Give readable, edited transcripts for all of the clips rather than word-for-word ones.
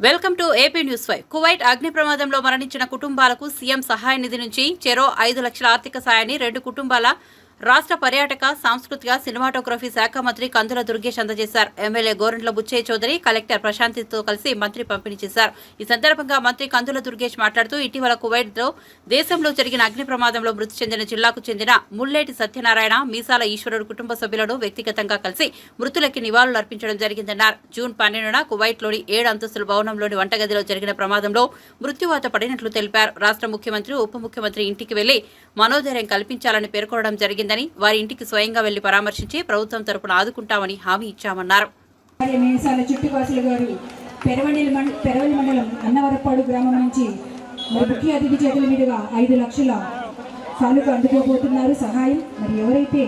Welcome to AP news 5. Kuwait అగ్ని ప్రమాదంలో మరణించిన కుటుంబాలకు సీఎం సహాయ నిధి నుంచి చెరో 5 లక్షల ఆర్థిక సాయాన్ని 2 కుటుంబాల రాష్ట్ర పర్యాటక సాంస్కృతిక సినిమాటోగ్రఫీ శాఖ మంత్రి కందుల దుర్గేష్ అందజేశారు. ఎమ్మెల్యే గోరంట్ల బుచ్చయ్య చౌదరి, కలెక్టర్ ప్రశాంతితో కలిసి మంత్రి పంపిణీ చేశారు. ఈ సందర్భంగా మంత్రి కందుల దుర్గేష్ మాట్లాడుతూ ఇటీవల కువైట్లో దేశంలో జరిగిన అగ్ని ప్రమాదంలో మృతి చెందిన జిల్లాకు చెందిన ముల్లేటి సత్యనారాయణ, మీసాల ఈశ్వరుడు కుటుంబ సభ్యులను వ్యక్తిగతంగా కలిసి మృతులకి నివాళులు అర్పించడం జరిగిందన్నారు. జూన్ 12న కువైట్లోని 7 అంతస్తుల భవనంలోని వంటగదిలో జరిగిన ప్రమాదంలో మృత్యువాత పడినట్లు తెలిపారు. రాష్ట్ర ముఖ్యమంత్రి, ఉప ముఖ్యమంత్రి ఇంటికి వెళ్లి మనోధైర్యం కల్పించాలని పేర్కొనడం జరిగింది. వారి ఇంటికి స్వయంగా వెళ్లి పరామర్శించి ప్రభుత్వం తరపున ఆదుకుంటామని హామీ ఇచ్చామన్నారు. పెరవలి మండలం అన్నవరపాడు గ్రామం నుంచి ముఖ్య అతిథి చేతుల మీదుగా 5 లక్షల కానుక అందుకోబోతున్నారు సహాయం. మరి ఎవరైతే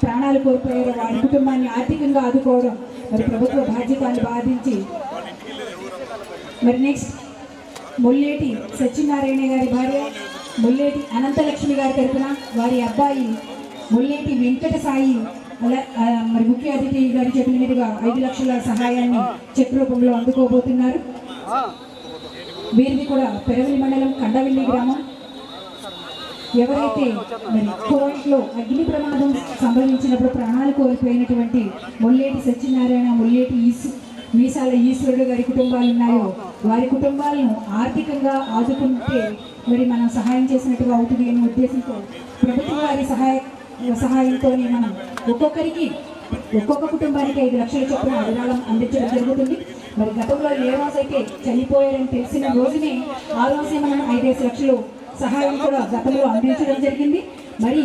ప్రాణాలు కోల్పోయారో వారి కుటుంబాన్ని ఆర్థికంగా ఆదుకోవడం మరి ప్రభుత్వ బాధ్యతను బాధించి మరి నెక్స్ట్ ముల్లేటి సత్యనారాయణ గారి భార్య ముల్లేటి అనంతలక్ష్మి గారి తరఫున వారి అబ్బాయి ముల్లేటి వెంకట సాయి మరి ముఖ్య అతిథి గారి చేతుల మీదుగా 5 లక్షల సహాయాన్ని చెక్ రూపంలో అందుకోబోతున్నారు. వీరిది కూడా పెరవలి మండలం కండవెల్లి గ్రామం. ఎవరైతే మరి కువైట్లో అగ్ని ప్రమాదం సంభవించినప్పుడు ప్రాణాలు కోల్పోయినటువంటి ముల్లేటి సత్యనారాయణ, ముల్లేటి మీసాల ఈశ్వరుడు గారి కుటుంబాలు ఉన్నాయో వారి కుటుంబాలను ఆర్థికంగా ఆదుకుంటే మరి మనం సహాయం చేసినట్టుగా అవుతుంది అనే ఉద్దేశంతో ప్రభుత్వం వారి సహాయంతోనే మనం ఒక్కొక్క కుటుంబానికి 5 లక్షల చొప్పున విరాళం అందించడం జరుగుతుంది. మరి గతంలో ఏ రోజైతే చనిపోయారని తెలిసిన రోజునే ఆ రోజే మనం 5 లక్షలు సహాయం కూడా గతంలో అందించడం జరిగింది. మరి